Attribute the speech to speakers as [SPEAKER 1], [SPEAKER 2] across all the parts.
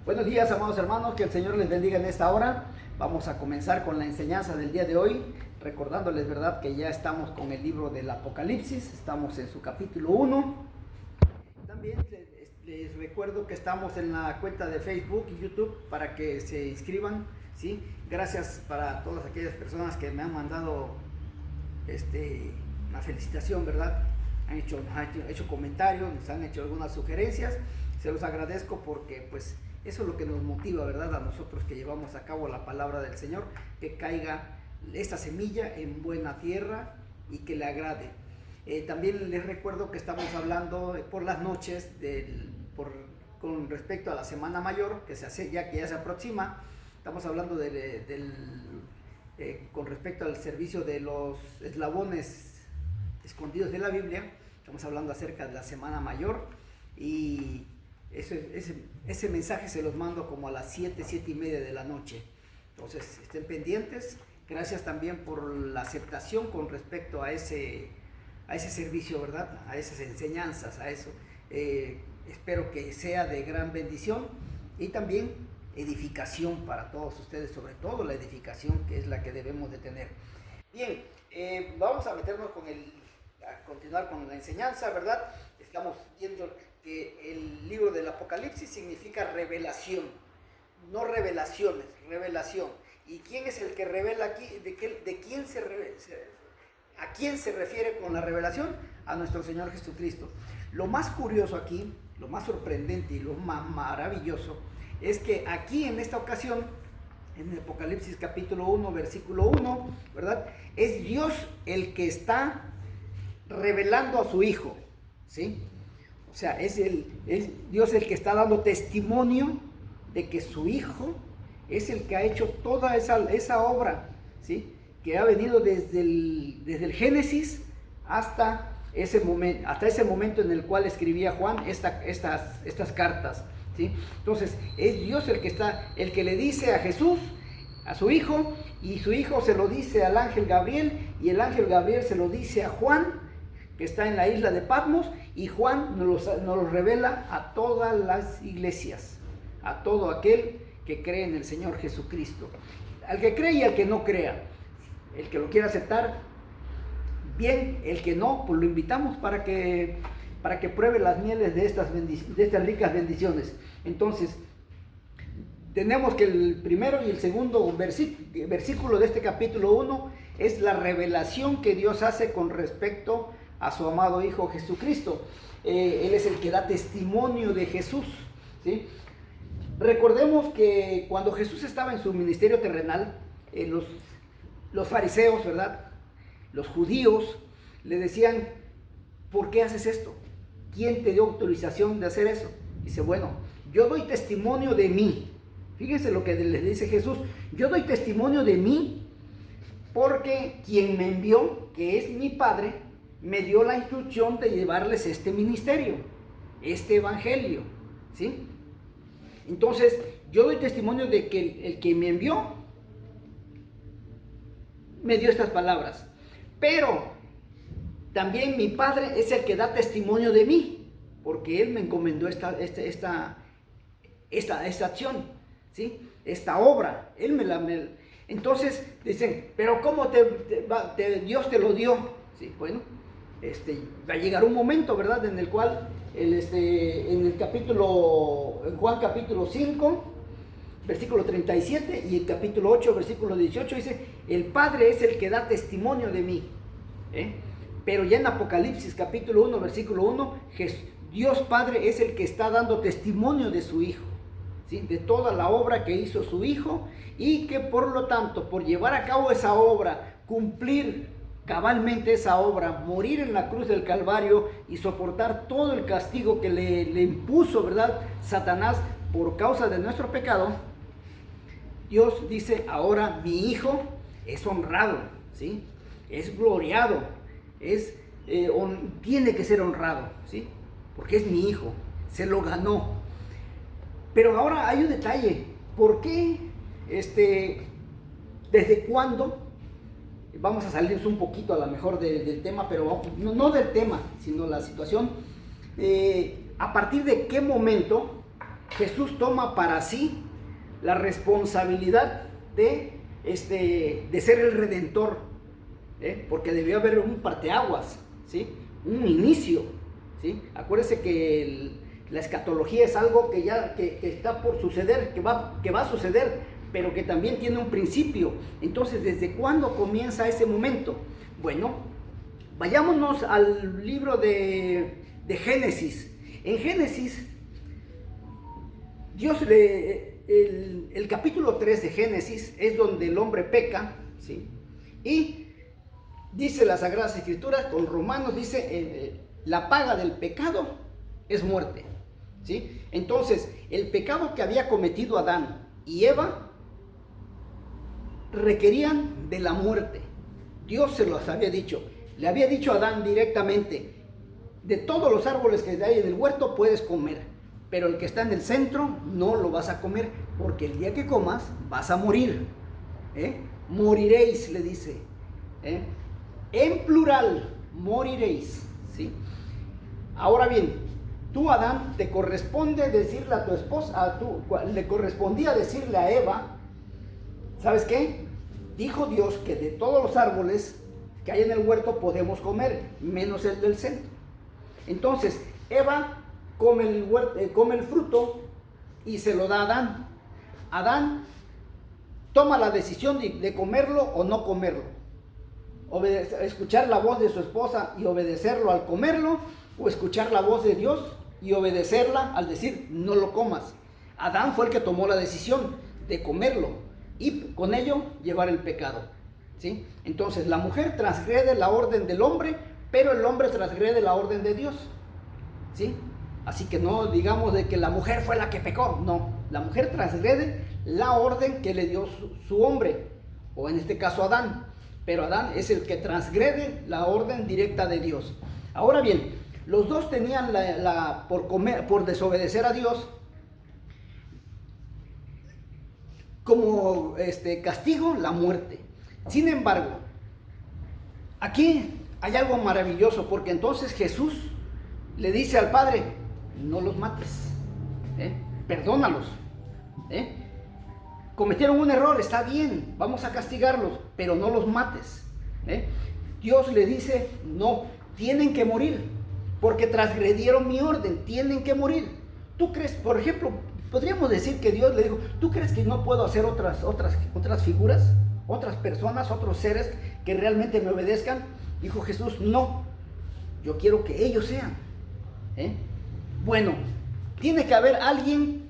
[SPEAKER 1] Buenos días, amados hermanos, que el Señor les bendiga en esta hora. Vamos a comenzar con la enseñanza del día de hoy, recordándoles, ¿verdad?, que ya estamos con el libro del Apocalipsis, estamos en su capítulo 1. También les recuerdo que estamos en la cuenta de Facebook y YouTube para que se inscriban, ¿sí? Gracias para todas aquellas personas que me han mandado una felicitación, ¿verdad? Han hecho comentarios, nos han hecho algunas sugerencias. Se los agradezco porque pues eso es lo que nos motiva, ¿verdad?, a nosotros que llevamos a cabo la palabra del Señor, que caiga esta semilla en buena tierra y que le agrade. También les recuerdo que estamos hablando por las noches con respecto a la Semana Mayor, que ya se aproxima. Estamos hablando con respecto al servicio de los eslabones escondidos de la Biblia. Estamos hablando acerca de la Semana Mayor y ese mensaje se los mando como a las 7:30 de la noche. Entonces estén pendientes. Gracias también por la aceptación con respecto a ese servicio, ¿verdad?, a esas enseñanzas, a eso. Espero que sea de gran bendición y también edificación para todos ustedes, sobre todo la edificación que es la que debemos de tener. Bien, vamos a meternos a continuar con la enseñanza, ¿verdad? Estamos viendo que el libro del Apocalipsis significa revelación, no revelaciones, revelación. ¿Y quién es el que revela aquí? ¿A quién se refiere con la revelación? A nuestro Señor Jesucristo. Lo más curioso aquí, lo más sorprendente y lo más maravilloso, es que aquí en esta ocasión, en el Apocalipsis capítulo 1, versículo 1, ¿verdad?, es Dios el que está revelando a su Hijo, ¿sí? O sea, es Dios el que está dando testimonio de que su Hijo es el que ha hecho toda esa obra, ¿sí?, que ha venido desde el Génesis hasta ese momento en el cual escribía Juan estas cartas, ¿sí? Entonces, es Dios el que le dice a Jesús, a su Hijo, y su Hijo se lo dice al ángel Gabriel, y el ángel Gabriel se lo dice a Juan, que está en la isla de Patmos, y Juan nos lo revela a todas las iglesias, a todo aquel que cree en el Señor Jesucristo, al que cree y al que no crea. El que lo quiera aceptar, bien; el que no, pues lo invitamos para que pruebe las mieles de estas ricas bendiciones. Entonces, tenemos que el primero y el segundo versículo de este capítulo 1 es la revelación que Dios hace con respecto a su amado Hijo Jesucristo. Él es el que da testimonio de Jesús, ¿sí? Recordemos que cuando Jesús estaba en su ministerio terrenal, los fariseos, ¿verdad?, los judíos, le decían: ¿por qué haces esto? ¿Quién te dio autorización de hacer eso? Dice: bueno, yo doy testimonio de mí. Fíjense lo que les dice Jesús: yo doy testimonio de mí porque quien me envió, que es mi Padre, me dio la instrucción de llevarles este ministerio, este evangelio, ¿sí? Entonces, yo doy testimonio de que el que me envió me dio estas palabras, pero también mi Padre es el que da testimonio de mí, porque Él me encomendó esta acción, ¿sí?, esta obra. Entonces dicen: pero ¿cómo Dios te lo dio? Sí, bueno, va a llegar un momento, ¿verdad?, en el cual en Juan capítulo 5, versículo 37, y el capítulo 8, versículo 18, dice: el Padre es el que da testimonio de mí. Pero ya en Apocalipsis capítulo 1, versículo 1, Dios Padre es el que está dando testimonio de su Hijo, ¿sí?, de toda la obra que hizo su Hijo, y que por lo tanto, por llevar a cabo esa obra, cumplir cabalmente esa obra, morir en la cruz del Calvario y soportar todo el castigo que le impuso, ¿verdad?, Satanás por causa de nuestro pecado, Dios dice: ahora mi Hijo es honrado, ¿sí?, es gloriado, tiene que ser honrado, ¿sí?, porque es mi Hijo, se lo ganó. Pero ahora hay un detalle: ¿por qué? ¿Desde cuándo? Vamos a salirnos un poquito a lo mejor del tema, pero no del tema, sino la situación. ¿A partir de qué momento Jesús toma para sí la responsabilidad de ser el Redentor, porque debió haber un parteaguas, ¿sí? Un inicio, ¿sí? Acuérdese que la escatología es algo que está por suceder, que va a suceder, pero que también tiene un principio. Entonces, ¿desde cuándo comienza ese momento? Bueno, vayámonos al libro de Génesis. En Génesis, el capítulo 3 de Génesis es donde el hombre peca, ¿sí? Y dice las Sagradas Escrituras, con Romanos dice, la paga del pecado es muerte, ¿sí? Entonces, el pecado que había cometido Adán y Eva requerían de la muerte. Dios se los había dicho, le había dicho a Adán directamente, de todos los árboles que hay en el huerto puedes comer, pero el que está en el centro no lo vas a comer, porque el día que comas vas a morir, moriréis, le dice, en plural, moriréis, ¿sí? Ahora bien, tú, Adán, te corresponde decirle a tu esposa, le correspondía decirle a Eva, ¿sabes qué? Dijo Dios que de todos los árboles que hay en el huerto podemos comer, menos el del centro. Entonces, Eva come el fruto y se lo da a Adán. Adán toma la decisión de comerlo o no comerlo. Escuchar la voz de su esposa y obedecerlo al comerlo, o escuchar la voz de Dios y obedecerla al decir no lo comas. Adán fue el que tomó la decisión de comerlo y con ello llevar el pecado, ¿sí? Entonces la mujer transgrede la orden del hombre, pero el hombre transgrede la orden de Dios, ¿sí? Así que no digamos de que la mujer fue la que pecó, no, la mujer transgrede la orden que le dio su hombre, o en este caso Adán, pero Adán es el que transgrede la orden directa de Dios. Ahora bien, los dos tenían por desobedecer a Dios, como castigo, la muerte. Sin embargo, aquí hay algo maravilloso, porque entonces Jesús le dice al Padre, no los mates, perdónalos, cometieron un error, está bien, vamos a castigarlos, pero no los mates. Dios le dice, no, tienen que morir, porque transgredieron mi orden, tienen que morir. ¿Tú crees, por ejemplo, podríamos decir que Dios le dijo, ¿tú crees que no puedo hacer otras figuras, otras personas, otros seres que realmente me obedezcan? Dijo Jesús, no, yo quiero que ellos sean. Bueno, tiene que haber alguien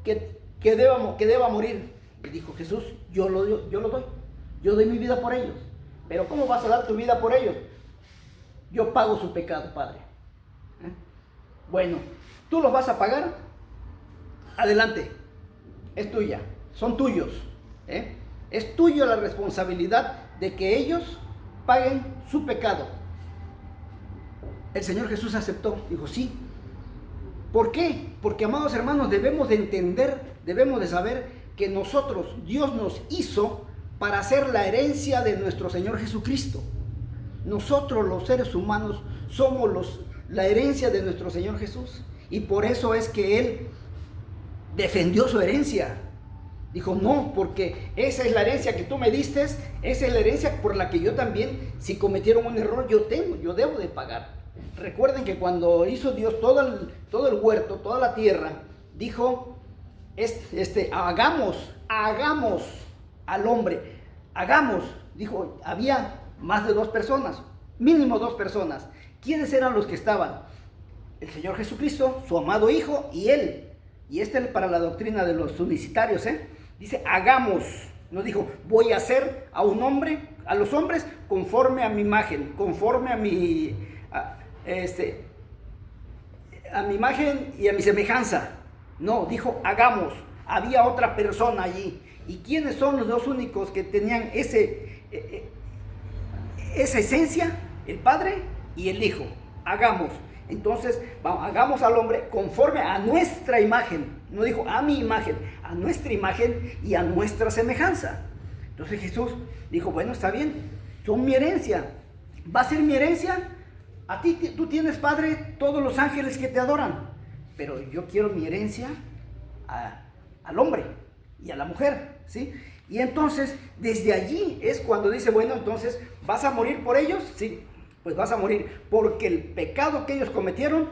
[SPEAKER 1] que deba morir. Y dijo Jesús, yo lo doy, yo doy mi vida por ellos. Pero ¿cómo vas a dar tu vida por ellos? Yo pago su pecado, Padre. Bueno, ¿tú los vas a pagar? Adelante, es tuya, son tuyos. Es tuya la responsabilidad de que ellos paguen su pecado. El Señor Jesús aceptó, dijo sí. ¿Por qué? Porque, amados hermanos, debemos de entender, debemos de saber que nosotros, Dios nos hizo para ser la herencia de nuestro Señor Jesucristo. Nosotros los seres humanos somos la herencia de nuestro Señor Jesús, y por eso es que Él defendió su herencia. Dijo, no, porque esa es la herencia que tú me diste, esa es la herencia por la que yo también, si cometieron un error, yo debo de pagar. Recuerden que cuando hizo Dios todo el huerto, toda la tierra, dijo, hagamos al hombre, dijo, había más de 2 personas, mínimo 2 personas. ¿Quiénes eran los que estaban? El Señor Jesucristo, su amado Hijo y Él. Y es para la doctrina de los unicitarios, dice, hagamos, no dijo, voy a hacer a los hombres conforme a mi imagen, conforme a mi imagen y a mi semejanza. No, dijo, hagamos. Había otra persona allí. ¿Y quiénes son los 2 únicos que tenían esa esencia? El Padre y el Hijo. Hagamos. Entonces, hagamos al hombre conforme a nuestra imagen. No dijo a mi imagen, a nuestra imagen y a nuestra semejanza. Entonces Jesús dijo, bueno, está bien, son mi herencia. ¿Va a ser mi herencia? Tú tienes, Padre, todos los ángeles que te adoran. Pero yo quiero mi herencia al hombre y a la mujer, ¿sí? Y entonces, desde allí es cuando dice, bueno, entonces, ¿vas a morir por ellos? Sí, pues vas a morir, porque el pecado que ellos cometieron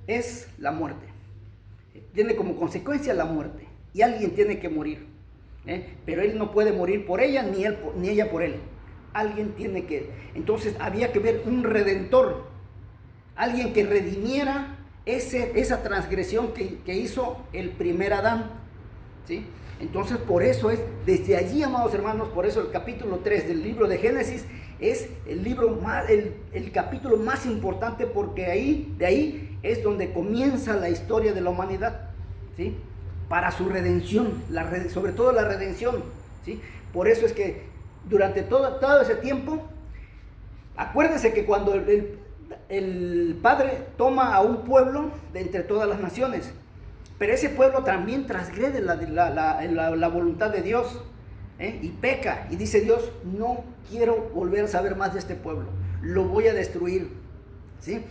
[SPEAKER 1] es la muerte. Tiene como consecuencia la muerte, y alguien tiene que morir, pero él no puede morir por ella, ni ella por él. Alguien tiene que, entonces había que ver un redentor, alguien que redimiera esa transgresión que hizo el primer Adán, ¿sí? Entonces por eso es, desde allí, amados hermanos, por eso el capítulo 3 del libro de Génesis es el capítulo más importante, porque de ahí es donde comienza la historia de la humanidad, ¿sí? Para su redención, sobre todo la redención, ¿sí? Por eso es que durante todo ese tiempo, acuérdense que cuando el Padre toma a un pueblo de entre todas las naciones, pero ese pueblo también transgrede la voluntad de Dios, y peca, y dice Dios, no quiero volver a saber más de este pueblo, lo voy a destruir, ¿sí?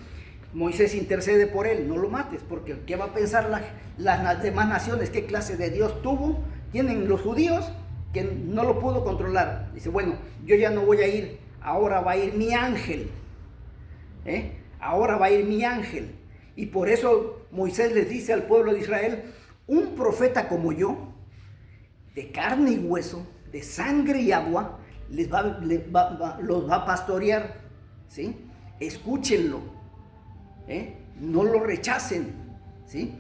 [SPEAKER 1] Moisés intercede por él, no lo mates, porque ¿qué va a pensar las demás naciones? ¿Qué clase de Dios tienen los judíos que no lo pudo controlar? Dice, bueno, yo ya no voy a ir, ahora va a ir mi ángel, ahora va a ir mi ángel. Y por eso Moisés les dice al pueblo de Israel, un profeta como yo, de carne y hueso, de sangre y agua, los va a pastorear, ¿sí? Escúchenlo, no lo rechacen, ¿sí?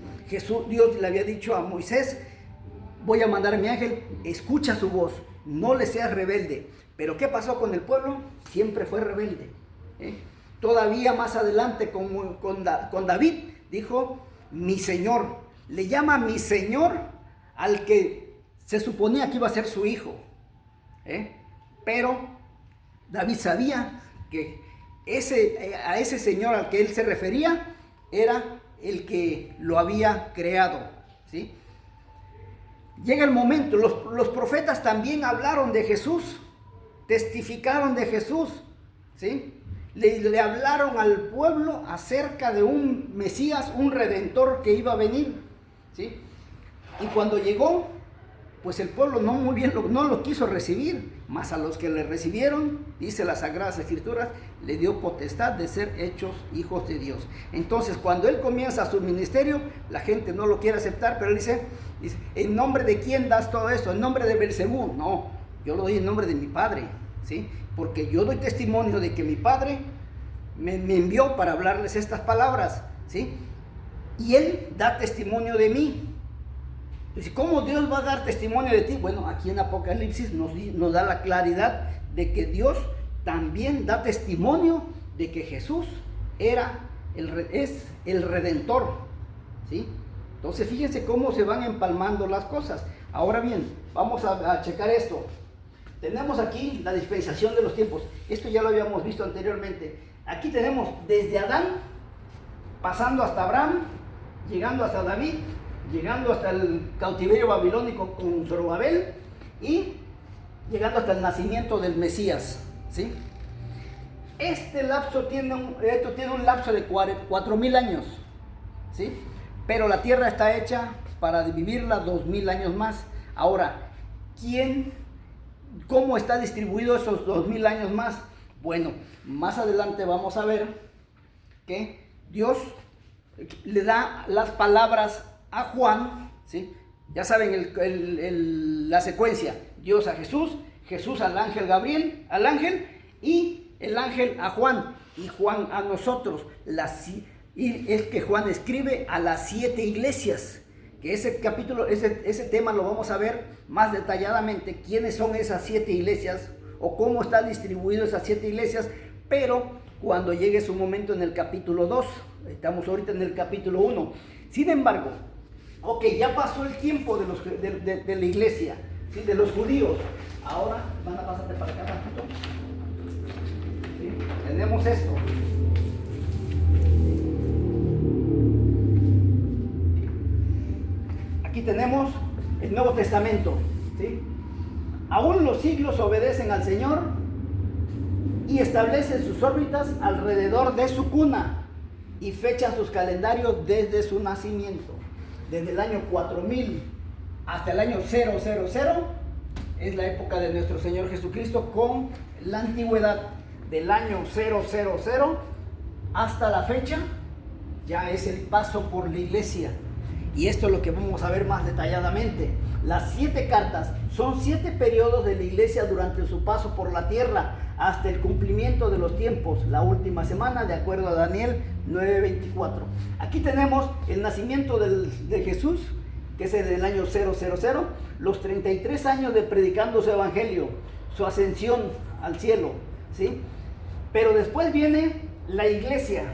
[SPEAKER 1] Dios le había dicho a Moisés, voy a mandar a mi ángel, escucha su voz, no le seas rebelde. Pero ¿qué pasó con el pueblo? Siempre fue rebelde, Todavía más adelante con David dijo, mi Señor, le llama mi Señor al que se suponía que iba a ser su hijo, pero David sabía que a ese Señor al que él se refería era el que lo había creado, ¿sí? Llega el momento, los profetas también hablaron de Jesús, testificaron de Jesús, ¿sí? Le hablaron al pueblo acerca de un Mesías, un Redentor que iba a venir, ¿sí? Y cuando llegó, pues el pueblo no lo quiso recibir, mas a los que le recibieron, dice las Sagradas Escrituras, le dio potestad de ser hechos hijos de Dios. Entonces, cuando él comienza su ministerio, la gente no lo quiere aceptar, pero él dice, ¿en nombre de quién das todo esto? ¿En nombre de Belcebú? No, yo lo doy en nombre de mi Padre, ¿sí? Porque yo doy testimonio de que mi Padre me envió para hablarles estas palabras, ¿sí? Y Él da testimonio de mí. Entonces, ¿cómo Dios va a dar testimonio de ti? Bueno, aquí en Apocalipsis nos da la claridad de que Dios también da testimonio de que Jesús es el Redentor, ¿sí? Entonces, fíjense cómo se van empalmando las cosas. Ahora bien, vamos a checar esto. Tenemos aquí la dispensación de los tiempos. Esto ya lo habíamos visto anteriormente. Aquí tenemos desde Adán, pasando hasta Abraham, llegando hasta David, llegando hasta el cautiverio babilónico con Zorobabel y llegando hasta el nacimiento del Mesías, ¿sí? Este lapso tiene un lapso de 4,000 años, ¿sí? Pero la tierra está hecha para vivirla 2,000 años más. Ahora, ¿cómo está distribuido esos 2,000 años más? Bueno, más adelante vamos a ver que Dios le da las palabras a Juan, ¿sí? Ya saben la secuencia: Dios a Jesús, Jesús al ángel Gabriel, y el ángel a Juan, y Juan a nosotros. Y es que Juan escribe a las 7 iglesias, que ese capítulo, ese tema lo vamos a ver más detalladamente, quiénes son esas 7 iglesias o cómo está distribuido esas 7 iglesias, pero cuando llegue su momento en el capítulo 2, estamos ahorita en el capítulo 1. Sin embargo, ya pasó el tiempo de la iglesia, ¿sí? De los judíos. Ahora van a pasarte para acá ratito, ¿sí? Tenemos esto. Aquí tenemos el Nuevo Testamento, ¿sí? Aún los siglos obedecen al Señor y establecen sus órbitas alrededor de su cuna y fechan sus calendarios desde su nacimiento. desde el año 4000 hasta el año 000, es la época de nuestro Señor Jesucristo, con la antigüedad del año 000 hasta la fecha, ya es el paso por la iglesia. Y esto es lo que vamos a ver más detalladamente. Las 7 cartas son 7 periodos de la iglesia durante su paso por la tierra hasta el cumplimiento de los tiempos, la última semana, de acuerdo a Daniel 9:24. Aquí tenemos el nacimiento de Jesús, que es el año 000, los 33 años de predicando su evangelio, su ascensión al cielo, ¿sí? Pero después viene la iglesia,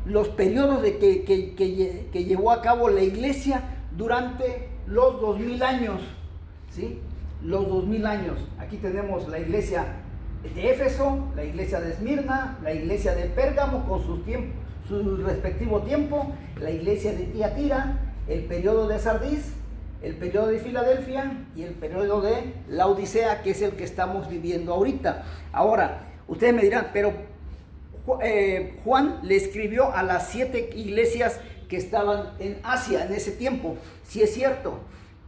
[SPEAKER 1] los periodos que llevó a cabo la iglesia durante los 2000 años, ¿sí? Los 2000 años. Aquí tenemos la iglesia de Éfeso, la iglesia de Esmirna, la iglesia de Pérgamo con su respectivo tiempo, la iglesia de Tiatira, el periodo de Sardis, el periodo de Filadelfia y el periodo de Laodicea, que es el que estamos viviendo ahorita. Ahora, ustedes me dirán, pero Juan le escribió a las 7 iglesias que estaban en Asia en ese tiempo. Sí es cierto,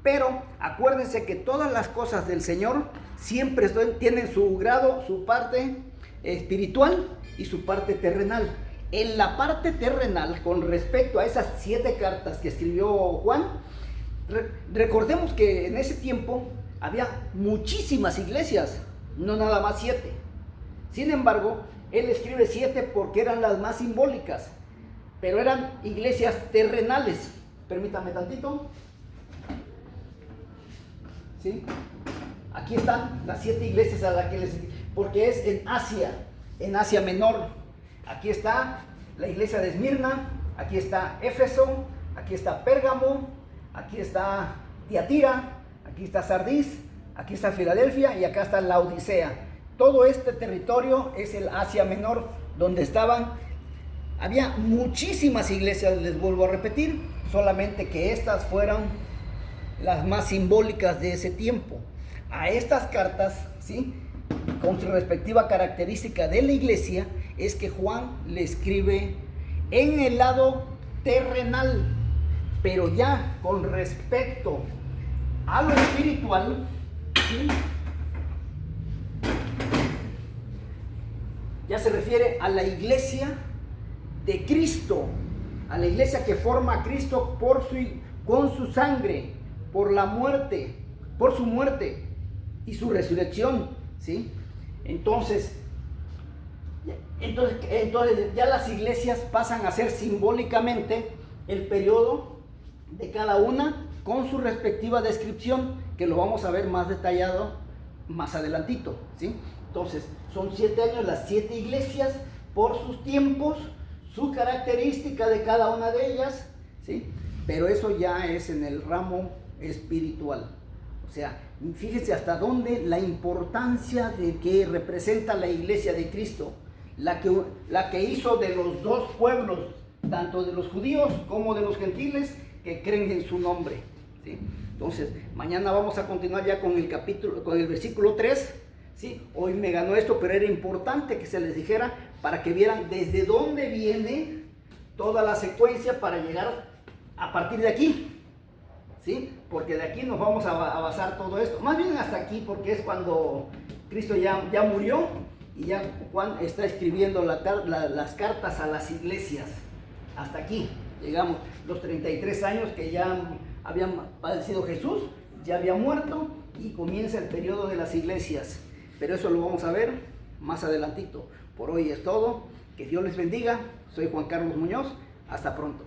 [SPEAKER 1] pero acuérdense que todas las cosas del Señor siempre tienen su grado, su parte espiritual y su parte terrenal. En la parte terrenal, con respecto a esas 7 cartas que escribió Juan, recordemos que en ese tiempo había muchísimas iglesias, no nada más 7. Sin embargo, él escribe 7 porque eran las más simbólicas, pero eran iglesias terrenales. Permítame tantito. ¿Sí? Aquí están las 7 iglesias a las que les... porque es en Asia Menor. Aquí está la iglesia de Esmirna, aquí está Éfeso, aquí está Pérgamo, aquí está Tiatira, aquí está Sardis, aquí está Filadelfia y acá está Laodicea. Todo este territorio es el Asia Menor, donde había muchísimas iglesias, les vuelvo a repetir, solamente que estas fueron las más simbólicas de ese tiempo. A estas cartas, ¿sí?, con su respectiva característica de la iglesia, es que Juan le escribe en el lado terrenal, pero ya con respecto a lo espiritual, ¿sí?, ya se refiere a la iglesia de Cristo, a la iglesia que forma a Cristo con su sangre, por su muerte y su resurrección, ¿sí? Entonces ya las iglesias pasan a ser simbólicamente el periodo de cada una con su respectiva descripción, que lo vamos a ver más detallado más adelantito, ¿sí? Entonces, son 7 años, las 7 iglesias, por sus tiempos, su característica de cada una de ellas, ¿sí? Pero eso ya es en el ramo espiritual. O sea, fíjense hasta dónde la importancia de que representa la iglesia de Cristo, la que hizo de los 2 pueblos, tanto de los judíos como de los gentiles, que creen en su nombre, ¿sí? Entonces, mañana vamos a continuar ya con el versículo 3. Sí, hoy me ganó esto, pero era importante que se les dijera para que vieran desde dónde viene toda la secuencia para llegar a partir de aquí, ¿sí? Porque de aquí nos vamos a basar todo esto, más bien hasta aquí, porque es cuando Cristo ya murió y ya Juan está escribiendo las cartas a las iglesias. Hasta aquí llegamos, los 33 años que ya habían padecido Jesús, ya había muerto y comienza el periodo de las iglesias. Pero eso lo vamos a ver más adelantito. Por hoy es todo. Que Dios les bendiga. Soy Juan Carlos Muñoz. Hasta pronto.